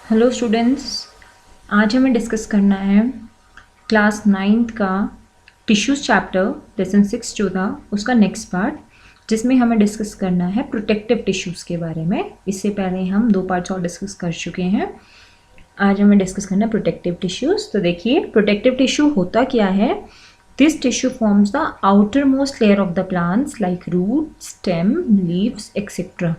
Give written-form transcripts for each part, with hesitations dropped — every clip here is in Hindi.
हेलो स्टूडेंट्स, आज हमें डिस्कस करना है क्लास 9th का टिश्यूज़ चैप्टर लेसन 6 जो था उसका नेक्स्ट पार्ट, जिसमें हमें डिस्कस करना है प्रोटेक्टिव टिश्यूज़ के बारे में। इससे पहले हम 2 पार्ट्स और डिस्कस कर चुके हैं। आज हमें डिस्कस करना है प्रोटेक्टिव टिश्यूज़। तो देखिए, प्रोटेक्टिव टिश्यू होता क्या है। This tissue forms the outer most layer of the plants like root, stem, leaves etcetera.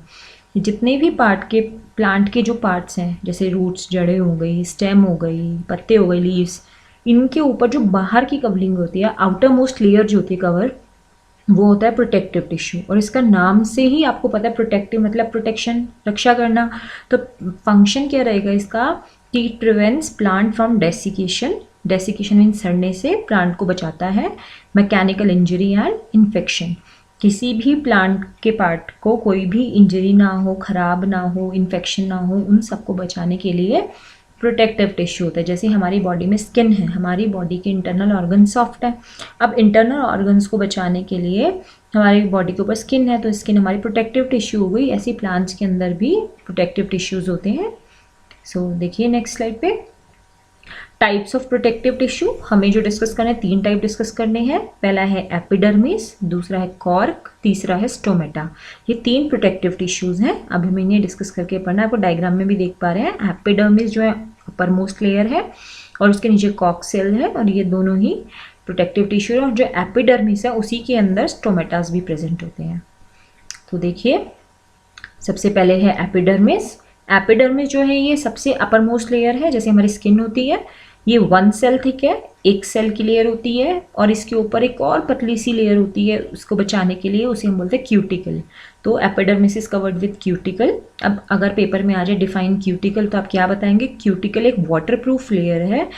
जितने भी पार्ट के प्लांट के जो पार्ट्स हैं, जैसे रूट्स, जड़ें हो गई, स्टेम हो गई, पत्ते हो गए, लीव्स, इनके ऊपर जो बाहर की कवरिंग होती है, आउटर मोस्ट लेयर जो होती है कवर, वो होता है प्रोटेक्टिव टिश्यू। और इसका नाम से ही आपको पता है, प्रोटेक्टिव मतलब प्रोटेक्शन, रक्षा करना। तो फंक्शन क्या रहेगा इसका कि it prevents plant from desiccation. Desiccation mean सड़ने से प्लांट को बचाता है, मैकेनिकल इंजरी एंड इन्फेक्शन। किसी भी प्लांट के पार्ट को कोई भी इंजरी ना हो, खराब ना हो, इन्फेक्शन ना हो, उन सबको बचाने के लिए प्रोटेक्टिव टिश्यू होता है। जैसे हमारी बॉडी में स्किन है, हमारी बॉडी के इंटरनल ऑर्गन सॉफ्ट है। अब इंटरनल ऑर्गन्स को बचाने के लिए हमारी बॉडी के ऊपर स्किन है, तो स्किन हमारी प्रोटेक्टिव टिश्यू हो गई। ऐसी प्लांट्स के अंदर भी प्रोटेक्टिव टिश्यूज़ होते हैं। सो देखिए नेक्स्ट स्लाइड पे टाइप्स ऑफ प्रोटेक्टिव टिश्यू हमें जो डिस्कस करना है, 3 टाइप डिस्कस करने हैं। पहला है एपिडर्मिस, दूसरा है कॉर्क, तीसरा है स्टोमेटा। ये 3 प्रोटेक्टिव टिश्यूज हैं। अब हमें इन्हें डिस्कस करके पढ़ना है। आपको डायग्राम में भी देख पा रहे हैं, एपिडर्मिस जो है अपर मोस्ट लेयर है और उसके नीचे कॉर्क सेल है, और ये दोनों ही प्रोटेक्टिव टिश्यू है। और जो एपिडर्मिस है उसी के अंदर स्टोमेटास भी प्रेजेंट होते हैं। तो देखिए, सबसे पहले है एपिडर्मिस। एपिडर्मिस जो है ये सबसे अपर मोस्ट लेयर है। जैसे हमारी स्किन होती है, ये 1 सेल थिक है, एक सेल की लेयर होती है, और इसके ऊपर एक और पतली सी लेयर होती है उसको बचाने के लिए, उसे हम बोलते हैं क्यूटिकल। तो epidermis is covered with cuticle. अब अगर पेपर में आ जाए डिफाइन क्यूटिकल, तो आप क्या बताएंगे? क्यूटिकल एक वाटरप्रूफ लेयर है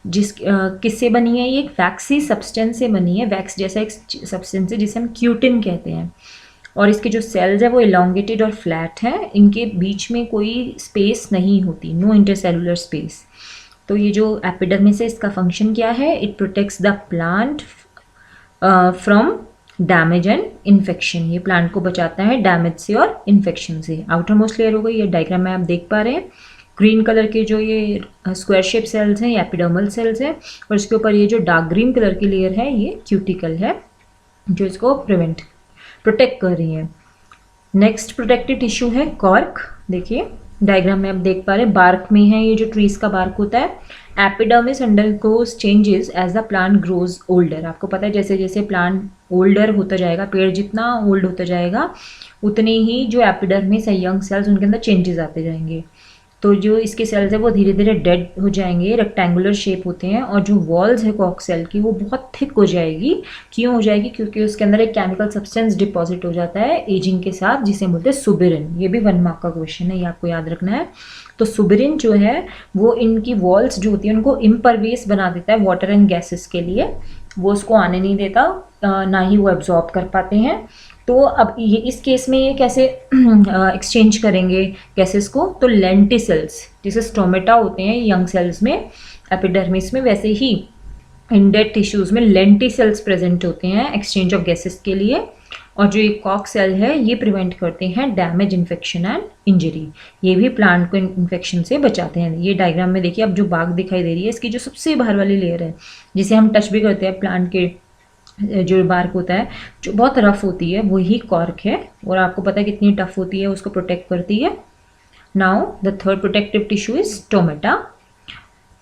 किससे बनी है? ये एक वैक्सी सब्सटेंस से बनी है। वैक्स जैसा एक सब्सटेंस है जिसे हम क्यूटिन कहते हैं। और इसके जो सेल्स है वो इलोंगेटेड और फ्लैट है, इनके बीच में कोई स्पेस नहीं होती, नो इंटरसेलुलर स्पेस। तो ये जो एपिडर्मिस है, इसका फंक्शन क्या है? It protects the plant from damage and infection. ये प्लांट को बचाता है डैमेज से और इन्फेक्शन से। आउटर मोस्ट लेयर हो गई, ये डायग्राम में आप देख पा रहे हैं। ग्रीन कलर के जो ये स्क्वायर शेप सेल्स हैं, ये एपिडर्मल सेल्स हैं, और इसके ऊपर ये जो डार्क ग्रीन कलर की लेयर है, ये क्यूटिकल है जो इसको प्रोटेक्ट कर रही है। नेक्स्ट प्रोटेक्टिव टिश्यू है कॉर्क। देखिए डायग्राम में आप देख पा रहे हैं, बार्क में है, ये जो ट्रीज का बार्क होता है। Epidermis undergoes changes as the plant grows older. आपको पता है जैसे जैसे प्लांट ओल्डर होता जाएगा, पेड़ जितना ओल्ड होता जाएगा, उतने ही जो एपिडर्मिस है, यंग सेल्स, उनके अंदर चेंजेस आते जाएंगे। तो जो इसके सेल्स है वो धीरे धीरे डेड हो जाएंगे, रेक्टेंगुलर शेप होते हैं, और जो वॉल्स है कॉर्क सेल की वो बहुत थिक हो जाएगी। क्यों हो जाएगी? क्योंकि उसके अंदर एक केमिकल सब्सटेंस डिपॉजिट हो जाता है एजिंग के साथ, जिसे बोलते हैं सुबिरिन। ये भी 1 मार्क का क्वेश्चन है, ये आपको याद रखना है। तो सुबिरिन जो है वो इनकी वॉल्स जो होती है उनको इम्परवेस बना देता है वाटर एंड गैसेस के लिए। वो उसको आने नहीं देता, ना ही वो एब्जॉर्ब कर पाते हैं। तो अब ये इस केस में ये कैसे एक्सचेंज करेंगे गैसेस को? तो लेंटिसेल्स, जैसे स्टोमेटा होते हैं यंग सेल्स में, एपिडर्मिस में, वैसे ही इन डेड टिश्यूज में लेंटिसेल्स प्रेजेंट होते हैं एक्सचेंज ऑफ गैसेस के लिए। और जो ये कॉर्क सेल है ये प्रिवेंट करते हैं डैमेज, इन्फेक्शन एंड इंजरी। ये भी प्लांट को इन्फेक्शन से बचाते हैं। ये डायग्राम में देखिए, अब जो बाग दिखाई दे रही है, इसकी जो सबसे बाहर वाली लेयर है, जिसे हम टच भी करते हैं, प्लांट के जो बार्क होता है जो बहुत रफ होती है, वही कॉर्क है। और आपको पता है कितनी टफ होती है, उसको प्रोटेक्ट करती है। Now the third protective tissue is stomata.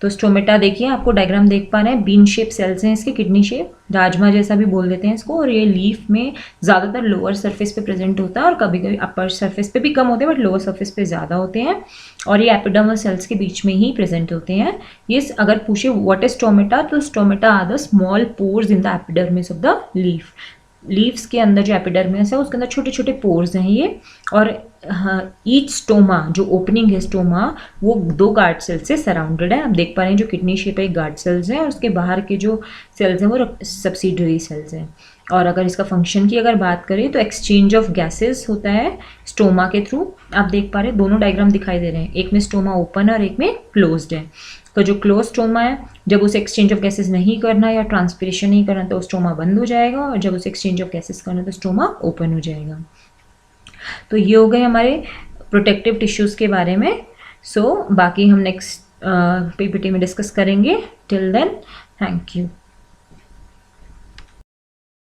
तो स्टोमेटा देखिए, आपको डायग्राम देख पा रहे हैं, बीन शेप सेल्स हैं इसके, किडनी शेप, राजमा जैसा भी बोल देते हैं इसको। और ये लीफ में ज़्यादातर लोअर सरफेस पे प्रेजेंट होता है, और कभी कभी अपर सरफेस पे भी कम होते हैं, बट लोअर सरफेस पे ज़्यादा होते हैं। और ये एपिडर्मल सेल्स के बीच में ही प्रेजेंट होते हैं। ये अगर पूछे व्हाट इज स्टोमेटा, तो stomata are the small pores in the epidermis of the leaf. Leaves के अंदर जो एपिडर्मिस है उसके अंदर छोटे छोटे पोर्स हैं ये। और ईच स्टोमा, जो ओपनिंग है स्टोमा, वो 2 गार्ड सेल्स से सराउंडेड है। आप देख पा रहे हैं जो किडनी शेप है गार्ड सेल्स हैं, और उसके बाहर के जो सेल्स हैं वो सब्सिडरी सेल्स हैं। और अगर इसका फंक्शन की अगर बात करें तो एक्सचेंज ऑफ गैसेस होता है स्टोमा के थ्रू। आप देख पा रहे हैं दोनों डायग्राम दिखाई दे रहे हैं, एक में स्टोमा ओपन है और एक में क्लोज्ड है। तो जो क्लोज स्टोमा है, जब उसे एक्सचेंज ऑफ गैसेस नहीं करना या ट्रांसपिरेशन नहीं करना तो स्टोमा बंद हो जाएगा, और जब उसे एक्सचेंज ऑफ गैसेस करना तो स्टोमा ओपन हो जाएगा। तो ये हो गए हमारे प्रोटेक्टिव टिश्यूज़ के बारे में। सो बाकी हम नेक्स्ट पीपीटी में डिस्कस करेंगे. Till then, thank you.